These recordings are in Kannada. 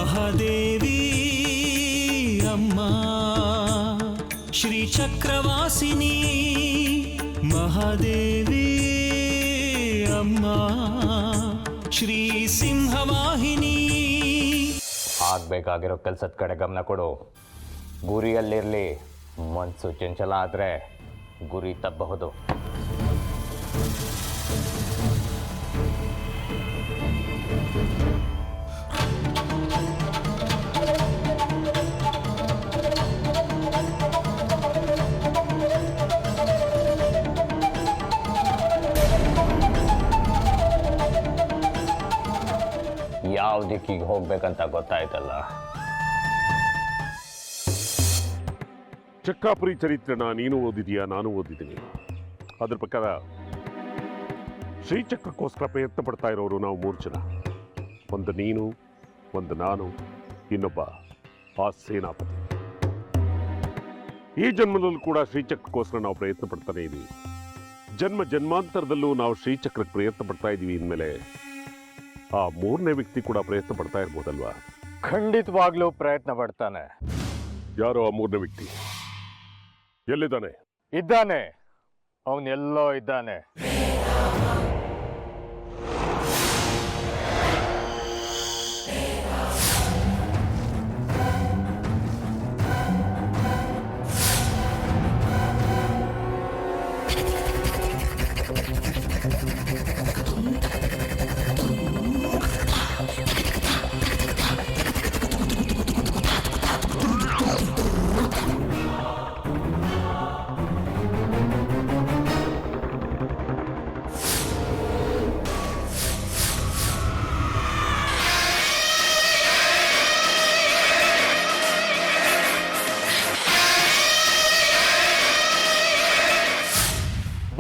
ಮಹಾದೇವಿ ಅಮ್ಮ ಶ್ರೀ ಚಕ್ರವಾಸಿನಿ ಮಹಾದೇವಿ ಅಮ್ಮ ಶ್ರೀ ಸಿಂಹವಾಹಿನಿ. ಆಗಬೇಕಾಗಿರೋ ಕೆಲಸದ ಕಡೆ ಗಮನ ಕೊಡು. ಗುರಿಯಲ್ಲಿರಲಿ. ಮನಸ್ಸು ಚಂಚಲ ಆದರೆ ಗುರಿ ತಪ್ಪಬಹುದು. ಯಾವ ದಿಕ್ಕಿಗೆ ಹೋಗ್ಬೇಕಂತ ಗೊತ್ತಾಯ್ತಲ್ಲ. ಚಕ್ರಾಪುರಿ ಚರಿತ್ರೆನ ನೀನು ಓದಿದೀಯಾ, ನಾನು ಓದಿದ್ದೀನಿ. ಅದ್ರ ಪ್ರಕಾರ ಶ್ರೀಚಕ್ರಕ್ಕೋಸ್ಕರ ಪ್ರಯತ್ನ ಪಡ್ತಾ ಇರೋರು ನಾವು 3 ಜನ. ಒಂದು ನೀನು, ಒಂದು ನಾನು, ಇನ್ನೊಬ್ಬ ಆ ಸೇನಾಪತಿ. ಈ ಜನ್ಮದಲ್ಲೂ ಕೂಡ ಶ್ರೀಚಕ್ರಕ್ಕೋಸ್ಕರ ನಾವು ಪ್ರಯತ್ನ ಪಡ್ತಾನೆ ಇದ್ದೀವಿ. ಜನ್ಮ ಜನ್ಮಾಂತರದಲ್ಲೂ ನಾವು ಶ್ರೀಚಕ್ರಕ್ಕೆ ಪ್ರಯತ್ನ ಪಡ್ತಾ ಇದ್ದೀವಿ ಅಂದಮೇಲೆ ಆ 3ನೇ ವ್ಯಕ್ತಿ ಕೂಡ ಪ್ರಯತ್ನ ಪಡ್ತಾ ಇರ್ಬೋದಲ್ವಾ? ಖಂಡಿತವಾಗ್ಲೂ ಪ್ರಯತ್ನ ಪಡ್ತಾನೆ. ಯಾರೋ ಆ 3ನೇ ವ್ಯಕ್ತಿ? ಎಲ್ಲಿದ್ದಾನೆ? ಇದ್ದಾನೆ, ಅವನೆಲ್ಲೋ ಇದ್ದಾನೆ.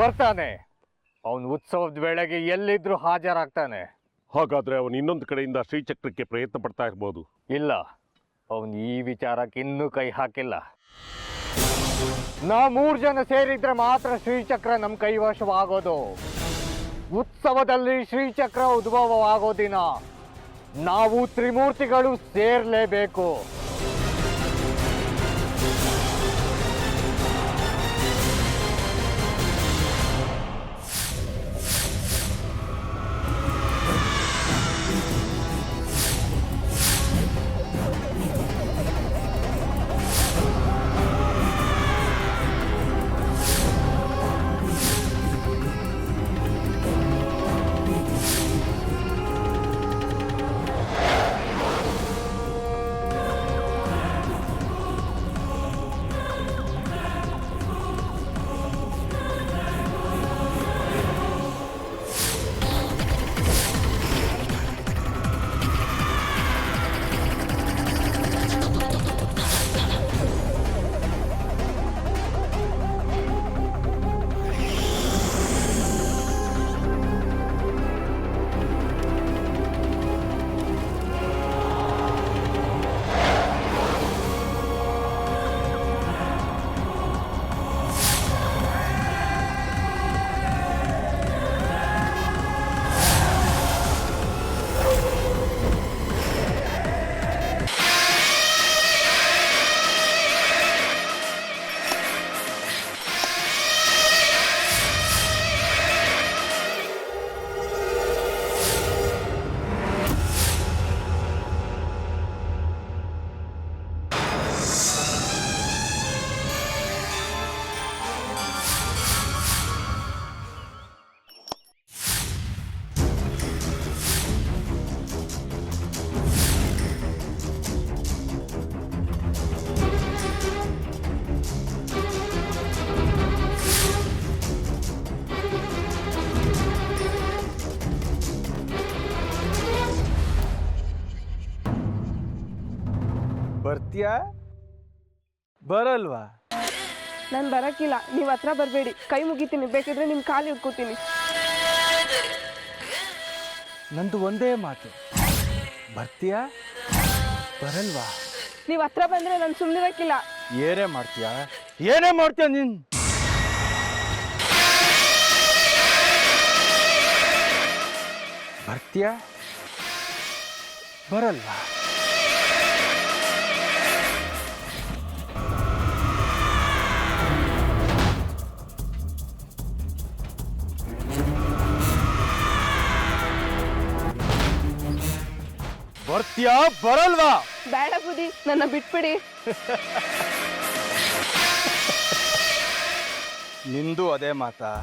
ಬರ್ತಾನೆ. ಅವನು ಉತ್ಸವದ ವೇಳೆಗೆ ಎಲ್ಲಿದ್ರೂ ಹಾಜರಾಗ್ತಾನೆ. ಹಾಗಾದ್ರೆ ಅವನು ಇನ್ನೊಂದು ಕಡೆಯಿಂದ ಶ್ರೀಚಕ್ರಕ್ಕೆ ಪ್ರಯತ್ನ ಪಡ್ತಾ ಇರ್ಬೋದು. ಇಲ್ಲ, ಅವನು ಈ ವಿಚಾರಕ್ಕೆ ಇನ್ನೂ ಕೈ ಹಾಕಿಲ್ಲ. ನಾವು 3 ಜನ ಸೇರಿದ್ರೆ ಮಾತ್ರ ಶ್ರೀಚಕ್ರ ನಮ್ಮ ಕೈವಶವಾಗೋದು. ಉತ್ಸವದಲ್ಲಿ ಶ್ರೀಚಕ್ರ ಉದ್ಭವವಾಗೋ ದಿನ ನಾವು ತ್ರಿಮೂರ್ತಿಗಳು ಸೇರ್ಲೇಬೇಕು. ಬರ್ತೀಯಾ ಬರಲ್ವಾ? ನಾನು ಬರಕ್ಕಿಲ್ಲ. ನೀವು ಹತ್ರ ಬರಬೇಡಿ, ಕೈ ಮುಗಿತೀನಿ. ಬೇಕಿದ್ರೆ ನಿಮ್ಮ ಕಾಲು ಹಿಡ್ಕೋತೀನಿ. ನಂದು ಒಂದೇ ಮಾತು, ಬರ್ತೀಯಾ ಬರಲ್ವಾ? ನೀವು ಹತ್ರ ಬಂದರೆ ನಾನು ಸುಮ್ಮನಿರಕ್ಕಿಲ್ಲ. ಏನೇ ಮಾಡ್ತೀಯಾ ಏನೇ ಮಾಡ್ತೀಯ ನೀನು? ಬರ್ತೀಯಾ ಬರಲ್ವಾ? ಬರ್ತೀಯಾ ಬರಲ್ವಾ? ಬೇಡ ಬುದ್ಧಿ, ನನ್ನ ಬಿಟ್ಬಿಡಿ. ನಿಂದು ಅದೇ ಮಾತಾ?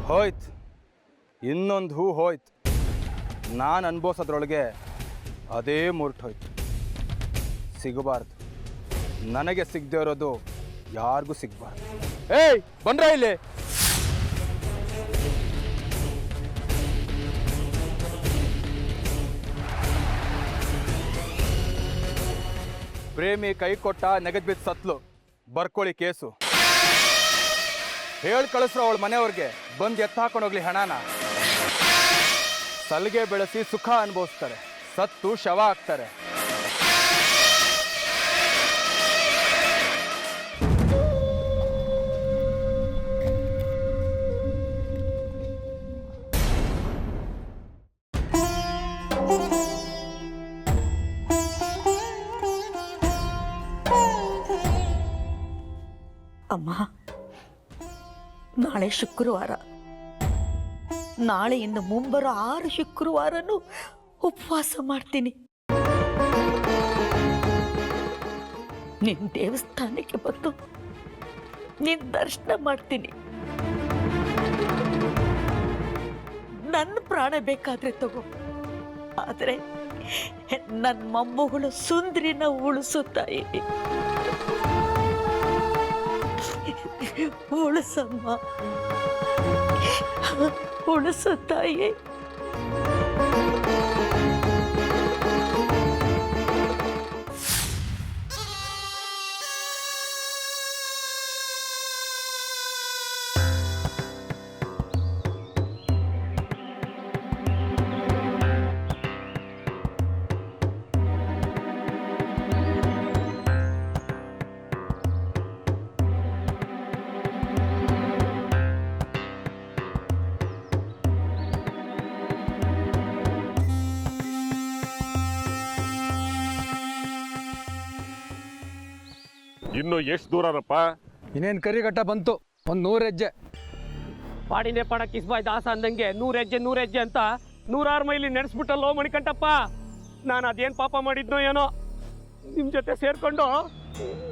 ಹೋಯ್ತು, ಇನ್ನೊಂದು ಹೂ ಹೋಯ್ತು. ನಾನು ಅನ್ಭವಿಸೋದ್ರೊಳಗೆ ಅದೇ ಮುರ್ಟೋಯ್ತು. ಸಿಗಬಾರ್ದು, ನನಗೆ ಸಿಗದೆ ಇರೋದು ಯಾರಿಗೂ ಸಿಗಬಾರ್ದು. ಏಯ್ ಬಂದ್ರ ಇಲ್ಲಿ? ಪ್ರೇಮಿ ಕೈ ಕೊಟ್ಟ ನೆಗದ್ ಬಿದ್ದು ಸತ್ಲು, ಬರ್ಕೊಳ್ಳಿ ಕೇಸು. ಹೇಳಿ ಕಳಿಸ್ರು ಅವಳ ಮನೆಯವ್ರಿಗೆ, ಬಂದು ಎತ್ತಾಕೊಂಡು ಹೋಗ್ಲಿ ಹಣನ. ಸಲಿಗೆ ಬೆಳೆಸಿ ಸುಖ ಅನುಭವಿಸ್ತಾರೆ, ಸತ್ತು ಶವ ಆಗ್ತಾರೆ. ಅಮ್ಮ, ನಾಳೆ ಶುಕ್ರವಾರ. ನಾಳೆಯಿಂದ ಮುಂಬರೋ 6 ಶುಕ್ರವಾರನೂ ಉಪವಾಸ ಮಾಡ್ತೀನಿ. ನಿನ್ನ ದೇವಸ್ಥಾನಕ್ಕೆ ಬಂದು ನಿನ್ನ ದರ್ಶನ ಮಾಡ್ತೀನಿ. ನನ್ನ ಪ್ರಾಣ ಬೇಕಾದ್ರೆ ತಗೋ, ಆದರೆ ನನ್ನ ಮೊಮ್ಮಗಳು ಸುಂದ್ರಿನ ಉಳಿಸು ತಾಯಿ, ಉಳಿಸಮ್ಮ, ಉಳಿಸು ತಾಯಿ. ಇನ್ನು ಎಷ್ಟು ದೂರನಪ್ಪ? ಇನ್ನೇನು ಕರಿಘಟ್ಟ ಬಂತು, ಒಂದು 100 ಹೆಜ್ಜೆ. ಪಾಡಿನೇ ಪಾಡ ಕಿಸ್ಬಾಯ್ ದಾಸ ಅಂದಂಗೆ 100 ಹೆಜ್ಜೆ ಅಂತ 106 ಮೈಲಿ ನಡೆಸ್ಬಿಟ್ಟಲ್ಲೋ ಮಣಿಕಂಠಪ್ಪ. ನಾನು ಅದೇನು ಪಾಪ ಮಾಡಿದ್ನೋ ಏನೋ, ನಿಮ್ಮ ಜೊತೆ ಸೇರಿಕೊಂಡು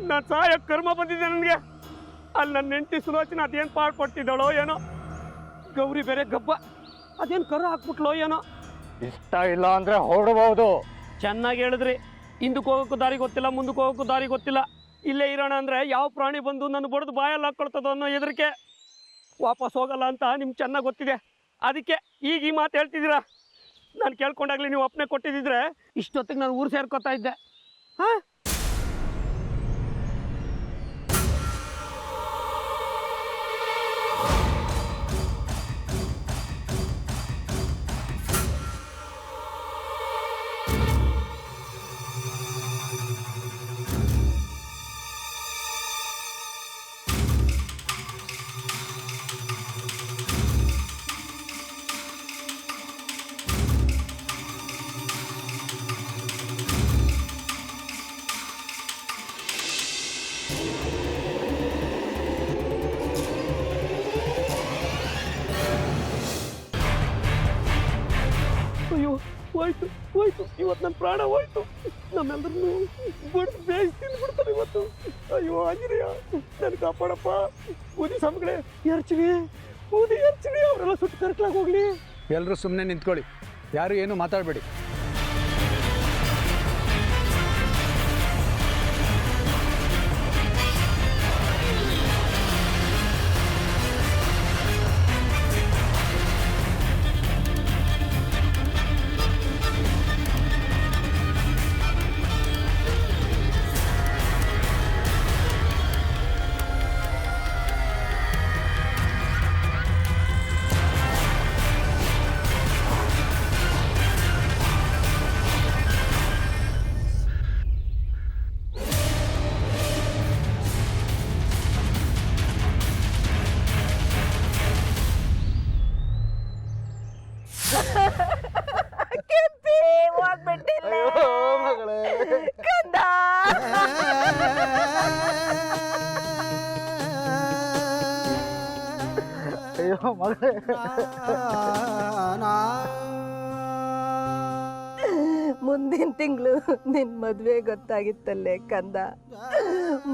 ನಾನು ಸಹಾಯ ಕರ್ಮ ಬಂದಿದ್ದೆ ನನಗೆ. ಅಲ್ಲಿ ನನ್ನ ಹೆಂಡತಿ ಸುಲೋಚನ ಅದೇನು ಪಾಡ್ಪಟ್ಟಿದ್ದಾಳೋ ಏನೋ, ಗೌರಿ ಬೇರೆ ಗಬ್ಬ ಅದೇನು ಕರು ಹಾಕ್ಬಿಟ್ಲೋ ಏನೋ. ಇಷ್ಟ ಇಲ್ಲ ಅಂದರೆ ಹೊರಡಬಹುದು. ಚೆನ್ನಾಗಿ ಹೇಳಿದ್ರಿ. ಹಿಂದಕ್ಕೆ ಹೋಗೋಕ್ಕೂ ದಾರಿ ಗೊತ್ತಿಲ್ಲ, ಮುಂದಕ್ಕೆ ಹೋಗೋಕ್ಕೂ ದಾರಿ ಗೊತ್ತಿಲ್ಲ. ಇಲ್ಲೇ ಇರೋಣ ಅಂದರೆ ಯಾವ ಪ್ರಾಣಿ ಬಂದು ನನ್ನ ಬಡ್ದು ಬಾಯಲ್ಲಿ ಹಾಕ್ಕೊಳ್ತದೋ ಅನ್ನೋ ಹೆದರಿಕೆ. ವಾಪಸ್ ಹೋಗಲ್ಲ ಅಂತ ನಿಮ್ಗೆ ಚೆನ್ನಾಗಿ ಗೊತ್ತಿದೆ, ಅದಕ್ಕೆ ಈಗ ಈ ಮಾತು ಹೇಳ್ತಿದ್ದೀರಾ. ನಾನು ಕೇಳ್ಕೊಂಡಾಗಲಿ ನೀವು ಒಪ್ಪನೆ ಕೊಟ್ಟಿದ್ದಿದ್ರೆ ಇಷ್ಟೊತ್ತಿಗೆ ನಾನು ಊರು ಸೇರ್ಕೊತಾ ಇದ್ದೆ. ಹಾಂ, ಅಯ್ಯೋ ಹೋಯ್ತು ಹೋಯ್ತು, ಇವತ್ತು ನನ್ನ ಪ್ರಾಣ ಹೋಯ್ತು. ನಮ್ಮೆಲ್ಲರನ್ನು ಬಡ್ದು ಬೇಯಿಸಿ ತಿಂದ್ಬಿಡ್ತಾರೆ ಇವತ್ತು. ಅಯ್ಯೋ ಆಂಜನೇಯ, ನನ್ನ ಕಾಪಾಡಪ್ಪ. ಊದಿ ಸ್ವಾಮಿಗಳೇ, ಎರ್ಚಿವಿ ಊದಿ ಎರ್ಚಿವಿ, ಅವರೆಲ್ಲ ಸುಟ್ಟು ಕರ್ಕಲಾಗಿ ಹೋಗ್ಲಿ. ಎಲ್ಲರೂ ಸುಮ್ಮನೆ ನಿಂತ್ಕೊಳ್ಳಿ, ಯಾರು ಏನು ಮಾತಾಡಬೇಡಿ. ಕೆಂಪಿ ಹೋಗ್ಬಿಟ್ಟಿಲ್ಲ ಕಂದ. ಅಯ್ಯೋ ಮಗಳೇ, ಮುಂದಿನ ತಿಂಗಳು ನಿನ್ ಮದ್ವೆ ಗೊತ್ತಾಗಿತ್ತಲ್ಲೇ ಕಂದ.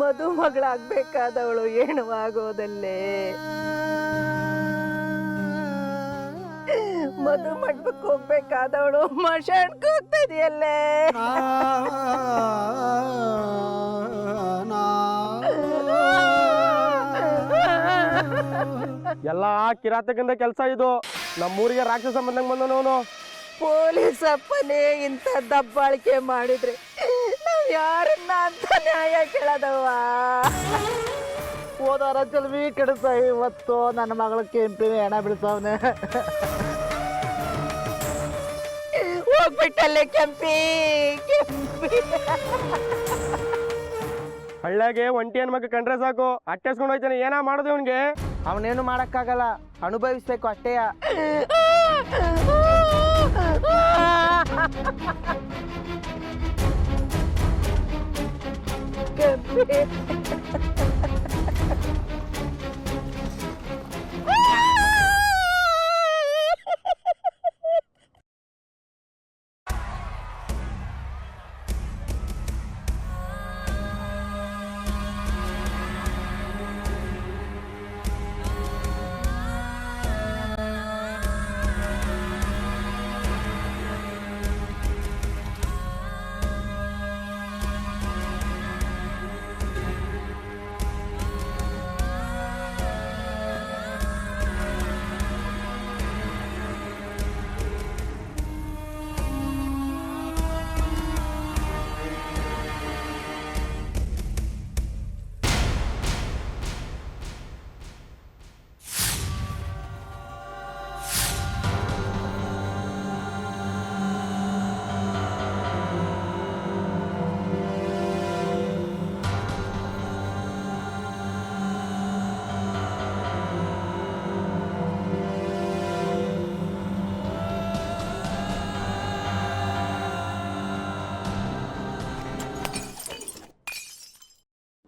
ಮದುಮಗಳಾಗ್ಬೇಕಾದವಳು ಹೆಣವಾಗೋದಲ್ಲೇ. ಮದು ಮಂಟಪಕ್ಕೆ ಹೋಗ್ಬೇಕಾದವಳು ಮಶಾಣಕ್ಕೆ ಹೋಗ್ತಿದೆಯಲ್ಲೇ. ಎಲ್ಲ ಕಿರಾತಕಂದ ಕೆಲಸ ಇದು. ನಮ್ಮೂರಿಗೆ ರಾಕ್ಷಸ ಬಂದಂಗೆ ಬಂದವನು. ಪೊಲೀಸ್ ಅಪ್ಪನೇ ಇಂಥ ದಬ್ಬಾಳಿಕೆ ಮಾಡಿದ್ರೆ ನಾವ್ ಯಾರನ್ನ ಅಂತ ನ್ಯಾಯ ಕೇಳದವ್ವ? ಹೋದವರ ಚಲ್ವಿ ಕೆಡಿಸ, ಇವತ್ತು ನನ್ನ ಮಗಳ ಕೆಂಪಿನ ಹೆಣ ಬಿಡ್ಸವನೆ. ಹೋಗ್ಬಿಟ್ಟಲ್ಲೇ ಕೆಂಪಿ ಕೆಂಪಿ. ಹಳ್ಳಿಯಾಗೆ ಒಂಟಿ ಹೆಣ್ಮಕ್ಳು ಕಂಡ್ರೆ ಸಾಕು, ಅಟ್ಟೆಸ್ಕೊಂಡು ಹೋಯ್ತಾನೆ. ಏನಾ ಮಾಡೋದು ಅವನಿಗೆ? ಅವನೇನು ಮಾಡಕ್ಕಾಗಲ್ಲ, ಅನುಭವಿಸ್ಬೇಕು ಅಷ್ಟೇಯ. ಕೆಂಪಿ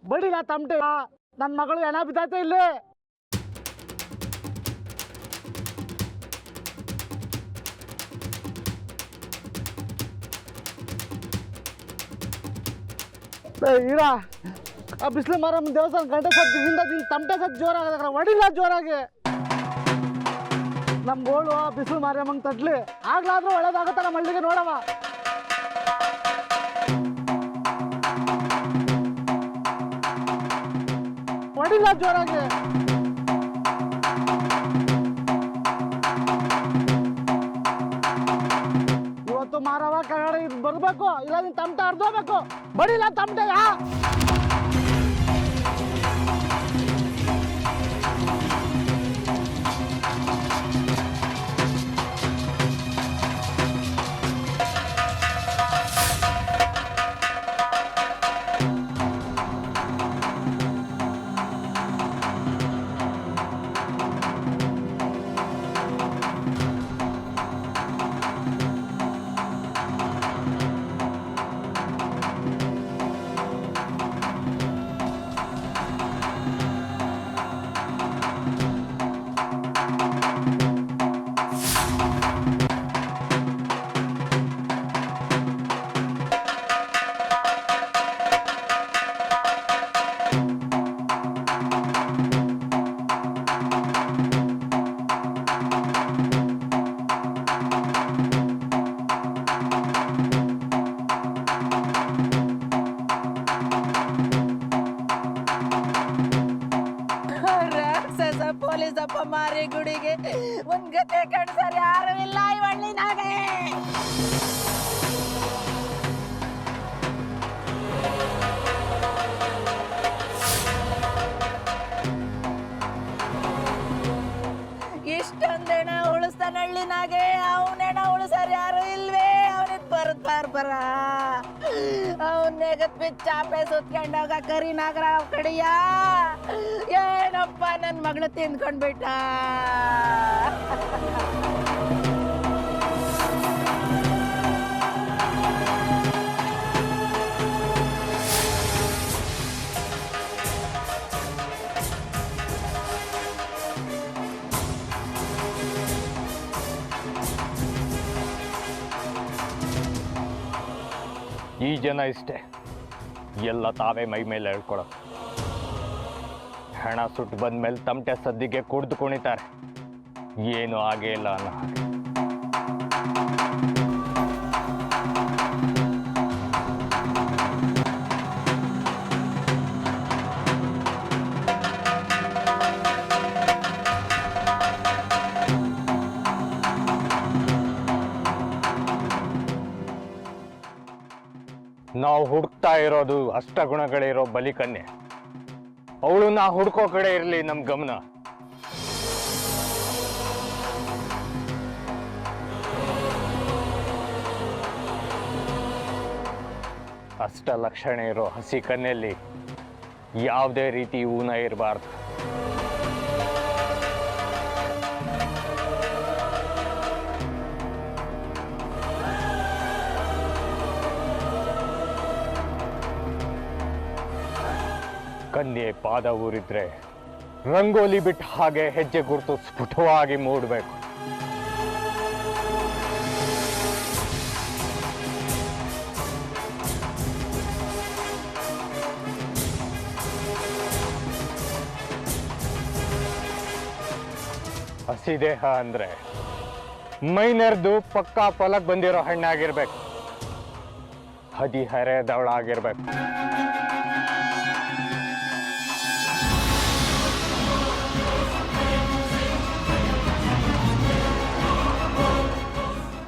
ಬಡಿಲ ತಮಟೆ, ನನ್ನ ಮಗಳು ಹೆಣ ಬಿದ್ದಾಯ್ತ ಇಲ್ಲಿ. ಇರ ಆ ಬಿಸಿಲು ಮಾರಮ್ಮ ದೇವಸ್ಥಾನ ಗಂಟೆ ಸದ್ದಿಂದ ತಮಟೆ ಸದ್ ಜೋರಾಗದ, ಹೊಡಿಲ್ಲ ಜೋರಾಗಿ. ನಮ್ಮ ಗೋಳು ಬಿಸಿಲು ಮಾರಮ್ಮಂಗೆ ತಡ್ಲಿ, ಆಗ್ಲಾದ್ರೂ ಒಳ್ಳೇದಾಗತ್ತ ನಮ್ಮ ಹಳ್ಳಿಗೆ ನೋಡವ. ಹೊಡಿಲ್ಲ ಜೋರಾಗಿ. ಇವತ್ತು ಮಾರವ ಕೆಳಗಡೆ ಬರ್ಬೇಕು, ಇಲ್ಲ ನೀನ್ ತಮಟೆ ಅರ್ಧೋಬೇಕು. ಬಡಿಲ್ಲ ತಮಟೆಯ. ನನಗೆ ಒಂದ್ ಗತೆ ಕಣ್ಸರ್ ಯಾರು ಇಲ್ಲ ಈ ಹಳ್ಳಿನಾಗೆ. ಇಷ್ಟೊಂದೆಣ ಉಳಿಸ್ತಾನ ಹಳ್ಳಿನಾಗೆ, ಅವನೆಣ ಉಳಿಸರ್ ಯಾರು ಇಲ್ವೇ. ಅವನಿಗೆ ಬರ ಅವನ್ ನೆಗತ್ ಬಿಚ್ಚ ಚಾಪೆ ಸುತ್ಕೊಂಡೋಗ ಕರಿನಾಗರ ಕಡಿಯ. ಏನಪ್ಪ ನನ್ ಮಗಳು ತಿಂದ್ಕೊಂಡ್ಬಿಟ್ಟ. ಈ ಜನ ಇಷ್ಟೇ, ಎಲ್ಲ ತಾವೇ ಮೈ ಮೇಲೆ ಹೇಳ್ಕೊಳೋದು. ಹೆಣ ಸುಟ್ಟು ಬಂದ್ಮೇಲೆ ತಮಟೆ ಸದ್ದಿಗೆ ಕುಡ್ದು ಕುಣಿತಾರೆ, ಏನು ಆಗೇ ಇಲ್ಲ ಅನ್ನೋ ಹಾಗೆ. ನಾವು ಹುಡುಕ್ತಾ ಇರೋದು ಅಷ್ಟಗುಣಗಳಿರೋ ಬಲಿಕನ್ಯೆ. ಅವಳು ನಾ ಹುಡ್ಕೋ ಕಡೆ ಇರಲಿ ನಮ್ಮ ಗಮನ. ಅಷ್ಟ ಲಕ್ಷಣ ಇರೋ ಹಸಿ ಕನ್ನೆಯಲ್ಲಿ ಯಾವುದೇ ರೀತಿ ಊನ ಇರಬಾರ್ದು. ಕನ್ಯೆ ಪಾದ ಊರಿದ್ರೆ ರಂಗೋಲಿ ಬಿಟ್ಟು ಹಾಗೆ ಹೆಜ್ಜೆ ಗುರುತು ಸ್ಫುಟವಾಗಿ ಮೂಡಬೇಕು. ಹಸಿದೇಹ ಅಂದ್ರೆ ಮೈನರ್ದು ಪಕ್ಕಾ ಫಲಕ್ ಬಂದಿರೋ ಹಣ್ಣಾಗಿರ್ಬೇಕು, ಹದಿಹರೆದವಳಾಗಿರ್ಬೇಕು.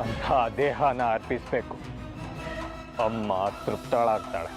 ಅಂಥ ದೇಹನ ಅರ್ಪಿಸ್ಬೇಕು. ಅಮ್ಮ ತೃಪ್ತಳಾಗ್ತಾಳೆ.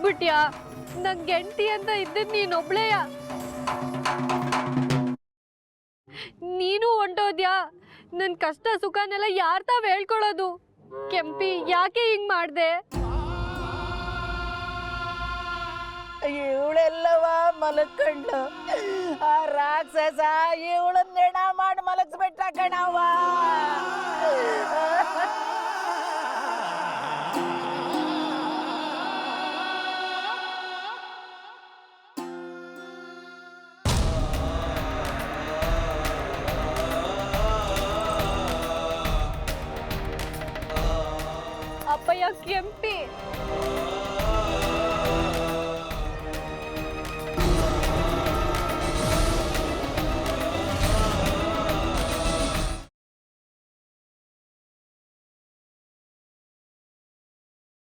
ಬಿಟ್ಬಿಟ್ಯಾ? ನನ್ ಗೆಂಟಿ ಅಂತ ಇದ್ದಿದ್ ನೀನೊಬ್ಳೆಯ? ನೀನು ಹೊಂಟೋದ್ಯಾ? ನನ್ ಕಷ್ಟ ಸುಖನೆಲ್ಲ ಯಾರ್ ತಾವ್ ಹೇಳ್ಕೊಳ್ಳೋದು? ಕೆಂಪಿ, ಯಾಕೆ ಹಿಂಗ್ ಮಾಡ್ದೆ? ಇವಳೆಲ್ಲವ ಮಲಕ್ಕಂಡು ಆ ರಾಕ್ಷಸ ಇವಳನ್ನ ನೆಣ ಮಾಡಿ ಮಲಗಿಸ್ಬಿಟ್ಟ ಕಣವ್ವ. ಅಪ್ಪಯ್ಯ ಕೆಂಪಿ